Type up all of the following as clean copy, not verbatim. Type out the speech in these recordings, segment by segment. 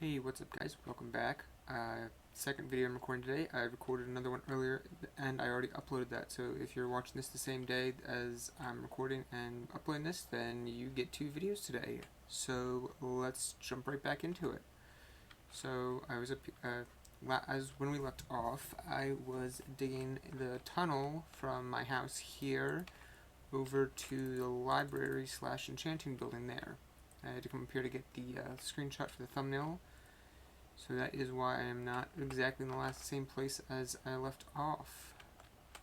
Hey, what's up guys? Welcome back. Second video I'm recording today. I recorded another one earlier and I already uploaded that. So if you're watching this the same day as I'm recording and uploading this, then you get two videos today. So let's jump right back into it. So I was as when we left off, I was digging the tunnel from my house here over to the library slash enchanting building there. I had to come up here to get the screenshot for the thumbnail. So that is why I am not exactly in the same place as I left off.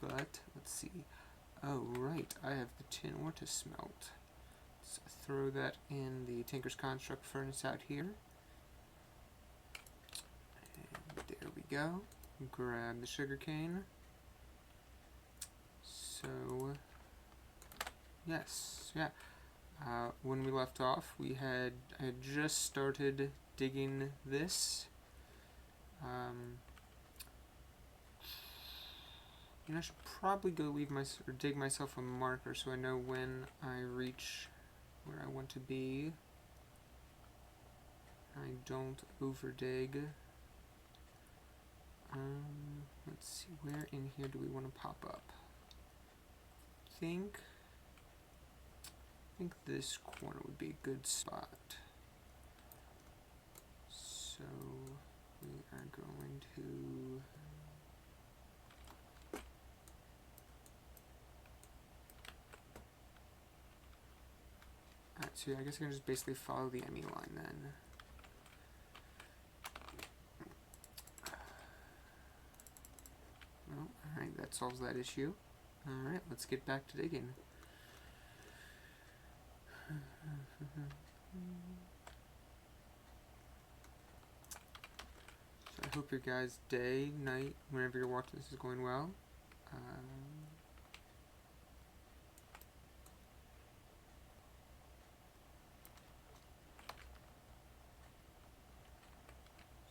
But, let's see. Oh, right, I have the tin ore to smelt. Let's throw that in the Tinker's Construct furnace out here. And there we go. Grab the sugarcane. So, yes, yeah. When we left off, I had just started digging this. I should probably go dig myself a marker so I know when I reach where I want to be. I don't over dig. Let's see, where in here do we want to pop up? I think this corner would be a good spot. So we are going to so I guess I can just basically follow the ME line then. Well, alright, that solves that issue. Alright, let's get back to digging. So I hope your guys' day, night, whenever you're watching this is going well.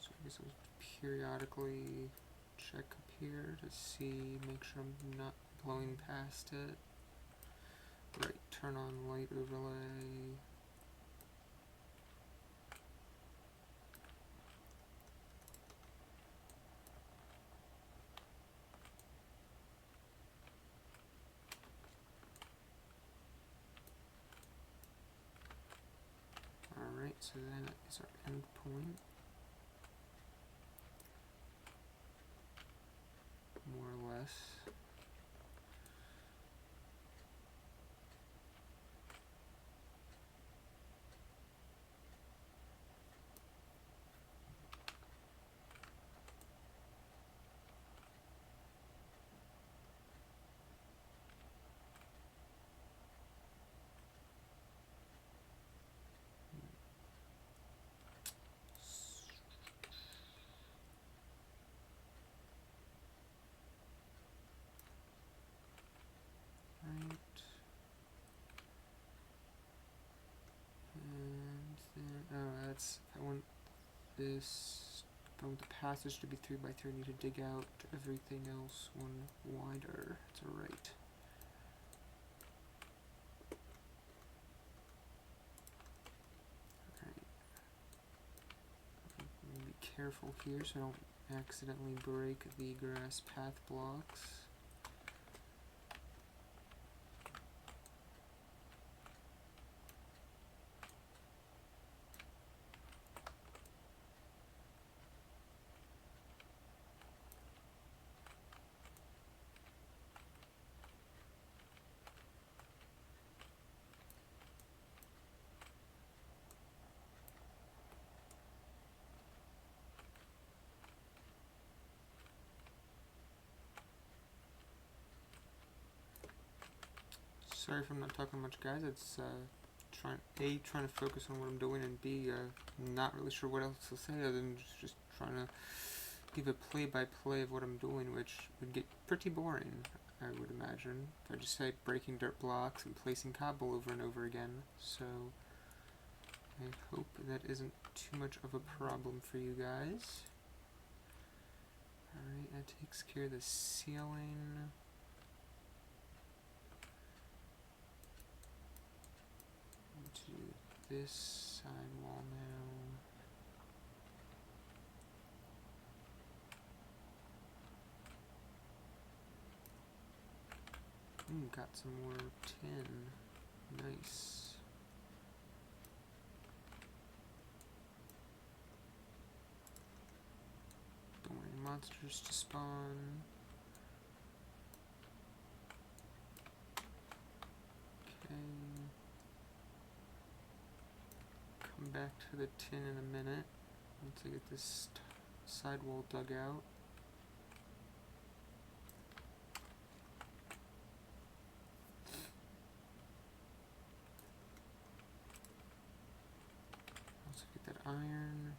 So I guess I'll periodically check up here to see, make sure I'm not blowing past it. Right, turn on light overlay. Alright, so that is our end point. More or less. I want this, I want the passage to be 3 by 3, I need to dig out everything else one wider to right. Alright. Be careful here so I don't accidentally break the grass path blocks. Sorry if I'm not talking much, guys. It's trying to focus on what I'm doing, and B, not really sure what else to say other than just trying to give a play-by-play of what I'm doing, which would get pretty boring, I would imagine, if I just say breaking dirt blocks and placing cobble over and over again. So I hope that isn't too much of a problem for you guys. Alright, that takes care of the ceiling. To this side wall now. got some more tin. Nice. Don't want any monsters to spawn. Okay. Come back to the tin in a minute. Once I get this sidewall dug out. Also get that iron.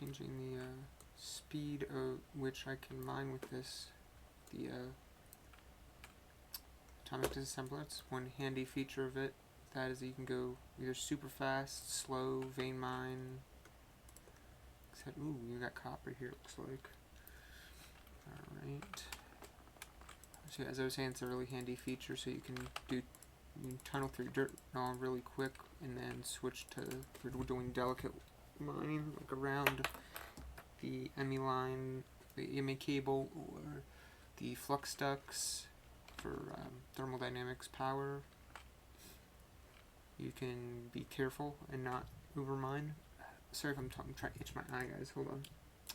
Changing the speed of which I can mine with this. The atomic disassembler. It's one handy feature of it. That is that you can go either super fast, slow, vein mine. Except, ooh, you got copper here, it looks like. Alright. So as I was saying, it's a really handy feature, so you can tunnel through dirt really quick, and then switch to, if you're doing delicate mining, like around the EMI line, the EMI cable, or the flux ducts for thermodynamics power. You can be careful and not overmine. Sorry if I'm trying to itch my eye, guys. Hold on.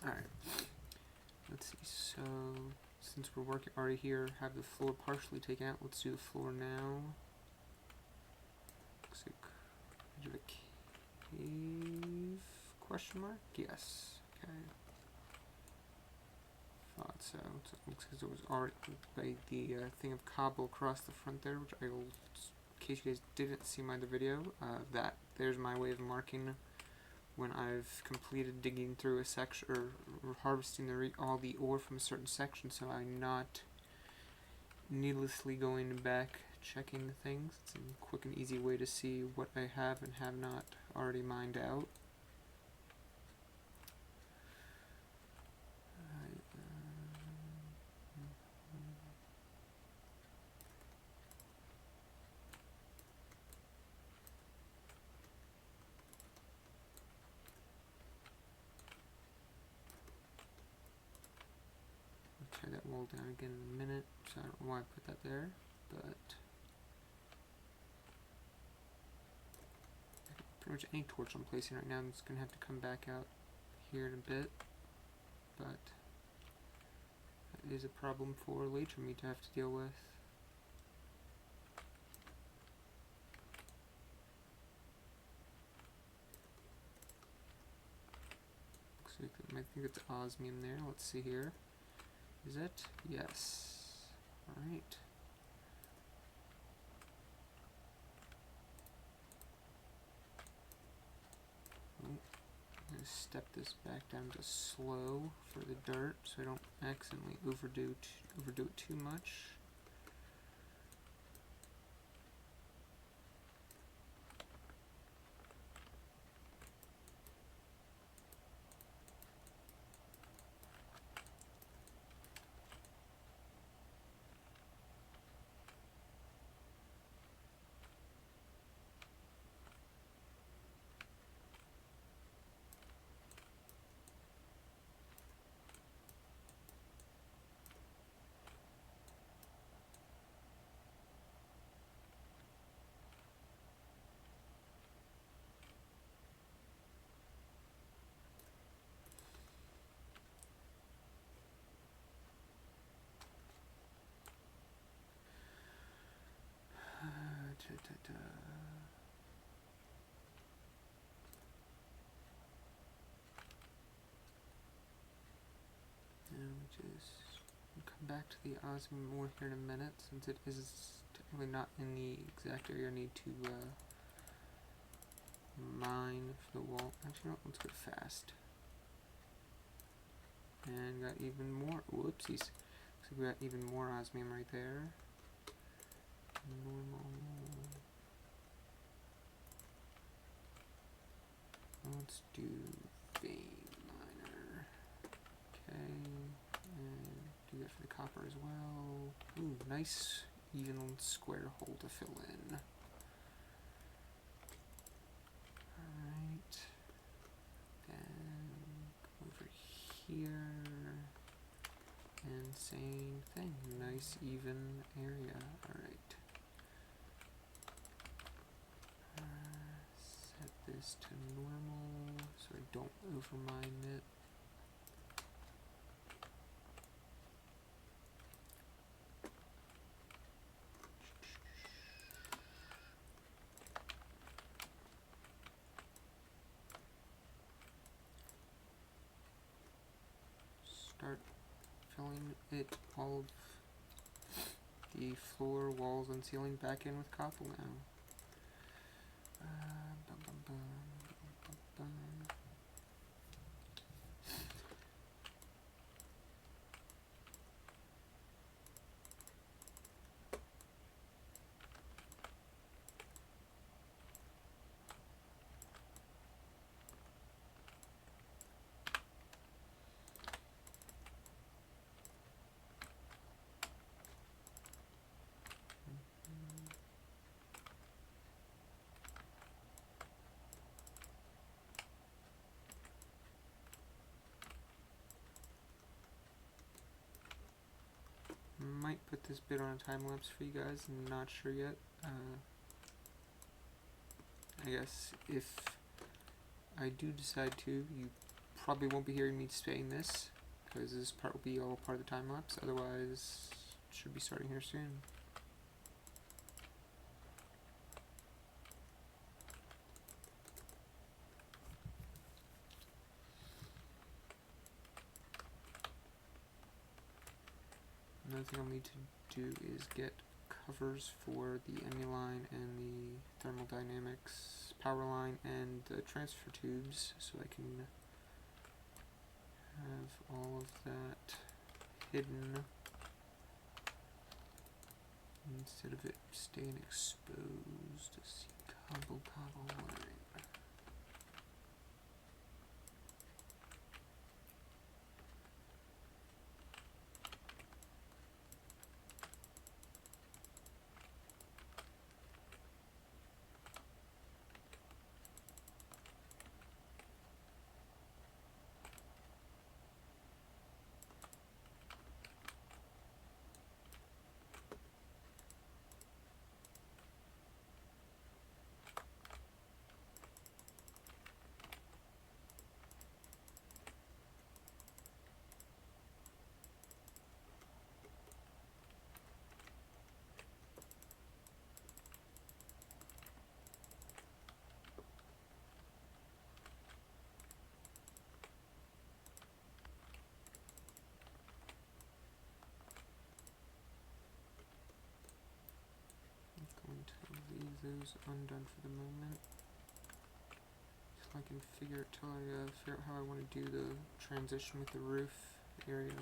Alright. Let's see. So, since we're already here, have the floor partially taken out. Let's do the floor now. Looks like edge of a cave? Question mark? Yes. Okay. Thought so. So it looks as though it was already by the thing of cobble across the front there, which I will, in case you guys didn't see my other video, there's my way of marking when I've completed digging through a section, or harvesting all the ore from a certain section, so I'm not needlessly going back checking the things. It's a quick and easy way to see what I have and have not already mined out. Tear that wall down again in a minute, so I don't know why I put that there, but pretty much any torch I'm placing right now, I'm just going to have to come back out here in a bit, but that is a problem for later me to have to deal with. Looks like I think it's osmium there. Let's see here. Is it? Yes. Alright. I'm going to step this back down to slow for the dirt so I don't accidentally overdo it too much. Come back to the osmium ore here in a minute, since it is technically not in the exact area I need to mine for the wall. Actually, no, let's go fast. And got even more. Whoopsies. So we got even more osmium right there. Normal. Let's do vein miner. Okay, and do that for the copper as well. Ooh, nice even square hole to fill in. Alright. Then go over here. And same thing. Nice even area. Alright. Set this to normal so I don't overmine it. Start filling it, all of the floor, walls, and ceiling back in with copper now. Bum, bum, bum, bum, bum. Might put this bit on a time lapse for you guys. I'm not sure yet. I guess if I do decide to, you probably won't be hearing me saying this because this part will be all part of the time lapse. Otherwise, it should be starting here soon. Another thing I'll need to do is get covers for the EMI line and the thermodynamics power line and the transfer tubes so I can have all of that hidden instead of it staying exposed. See, cobble line. Those undone for the moment so I can figure out how I want to do the transition with the roof area.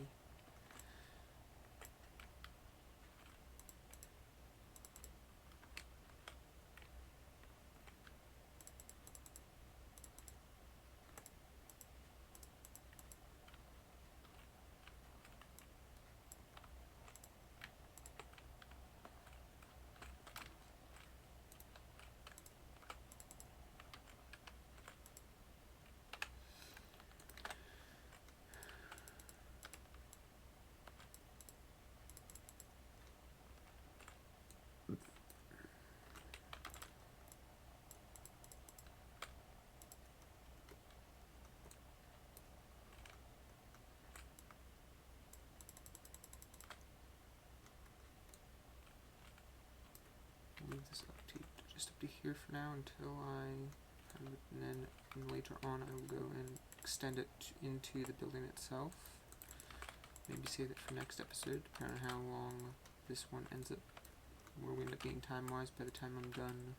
Move this up to just up to here for now until I have it, and then later on I will go and extend it into the building itself. Maybe save it for next episode, depending on how long this one ends up, where we end up being time-wise by the time I'm done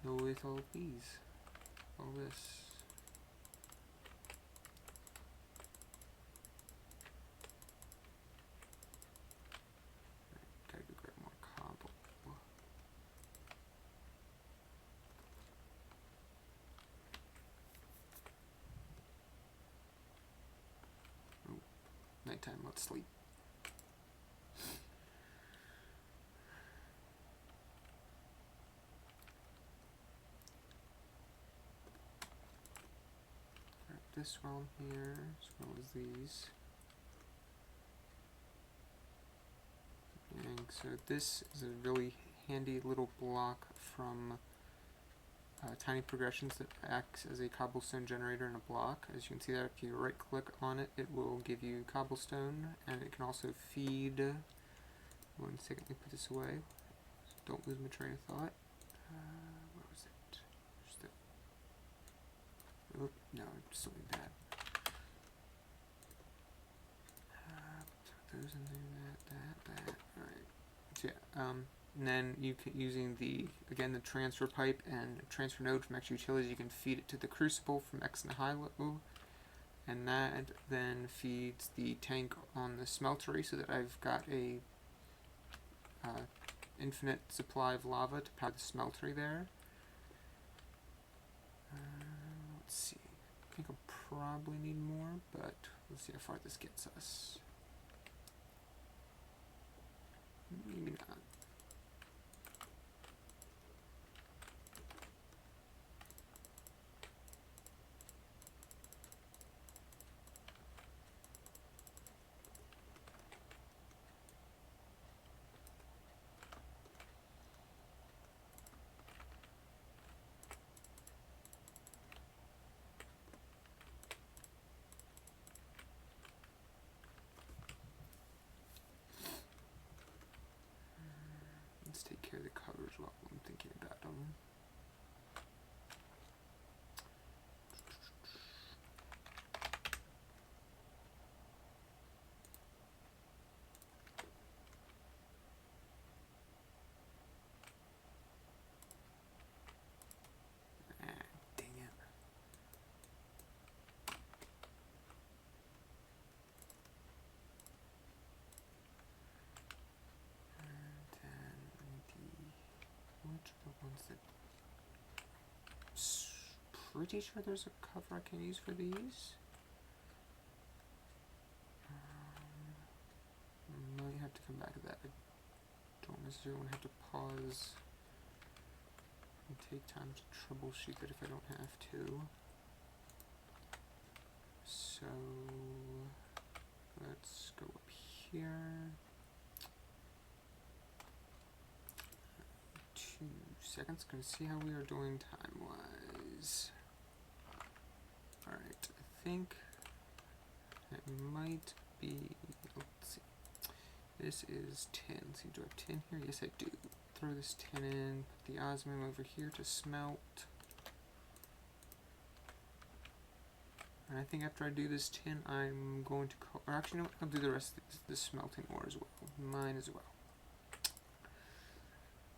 with all of these. call this? Gotta go grab more cobble. Ooh, nighttime, let's sleep. Grab this while I'm here, as well as these. And so this is a really handy little block from Tiny Progressions that acts as a cobblestone generator in a block. As you can see there, if you right click on it, it will give you cobblestone, and it can also feed. One second, let me put this away. Don't lose my train of thought. Where was it? There's the. Oh, no, it's something bad. Put those in there, that. Alright. So yeah, and then you can, using the transfer pipe and transfer node from X Utilities, you can feed it to the crucible from X and high low, and that then feeds the tank on the smeltery, so that I've got a infinite supply of lava to power the smeltery there. Let's see. I think I'll probably need more, but let's see how far this gets us. Maybe not. Let's take care of the covers while I'm thinking about them. Dang it. And then which are the ones that... Pretty sure there's a cover I can use for these. Might have to come back to that. I don't necessarily want to have to pause and take time to troubleshoot it if I don't have to. So let's go up here. 2 seconds. Gonna see how we are doing time wise. Alright, I think it might be. Let's see. This is 10. Let's see, do I have 10 here? Yes, I do. Throw this 10 in, put the osmium over here to smelt. And I think after I do this 10, I'm going to call, or actually, no, I'll do the rest of the smelting ore as well. Mine as well.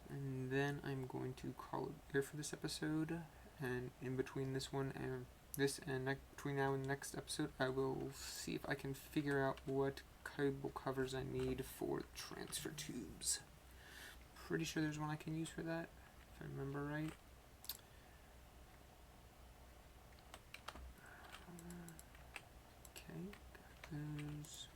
And then I'm going to call it here for this episode. And in between this one and this and between now and the next episode, I will see if I can figure out what cable covers I need for transfer tubes. Pretty sure there's one I can use for that, if I remember right. Okay, got those.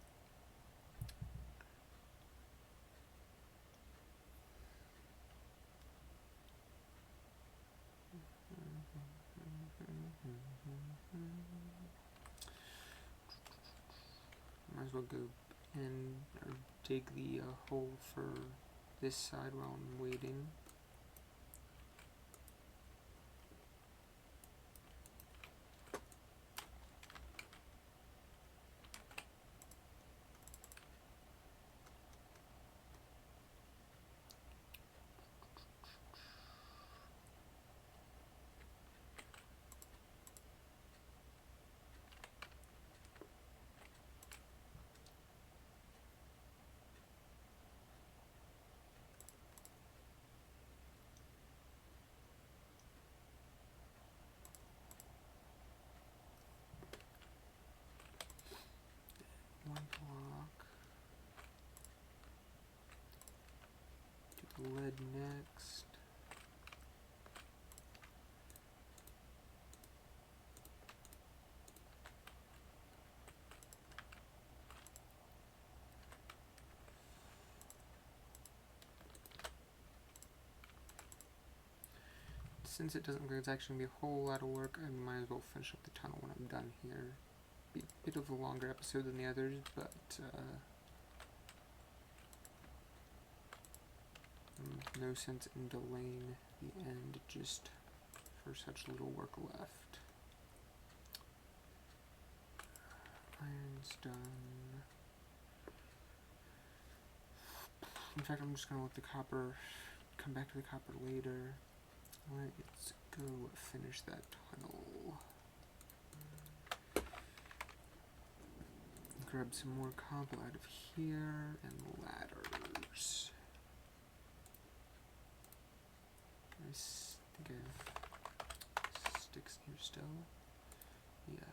Might as well go and dig the hole for this side while I'm waiting. next. Since it doesn't look like it's actually going to be a whole lot of work, I might as well finish up the tunnel when I'm done here. Be a bit of a longer episode than the others, but no sense in delaying the end just for such little work left. Iron's done. In fact, I'm just going to let the copper, come back to the copper later. Let's go finish that tunnel. Grab some more cobble out of here and ladders. I think I have sticks here still. Yes.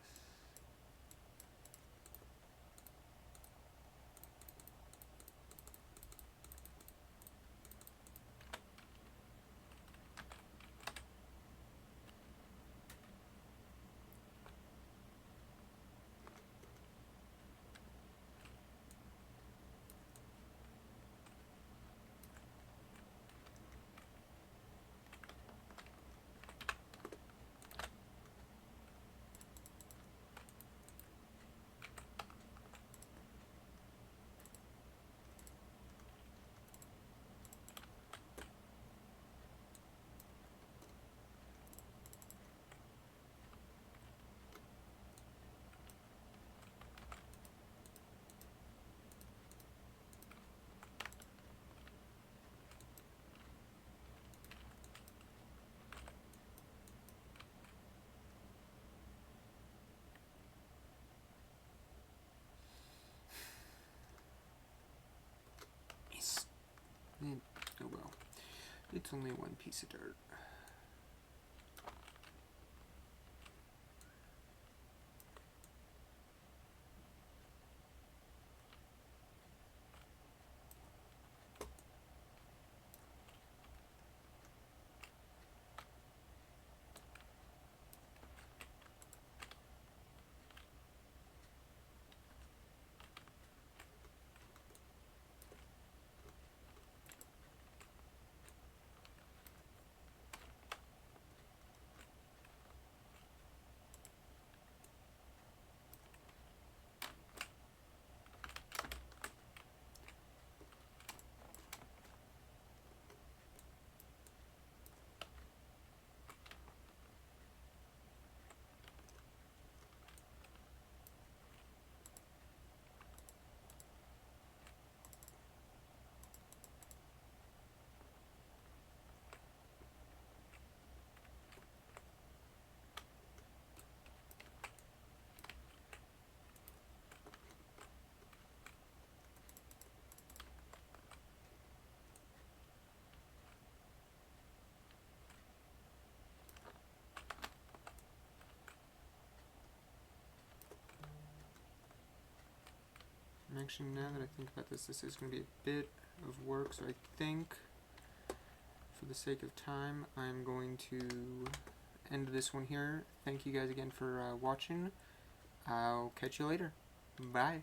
Oh well, it's only one piece of dirt. And actually, now that I think about this, this is going to be a bit of work, so I think, for the sake of time, I'm going to end this one here. Thank you guys again for watching. I'll catch you later. Bye.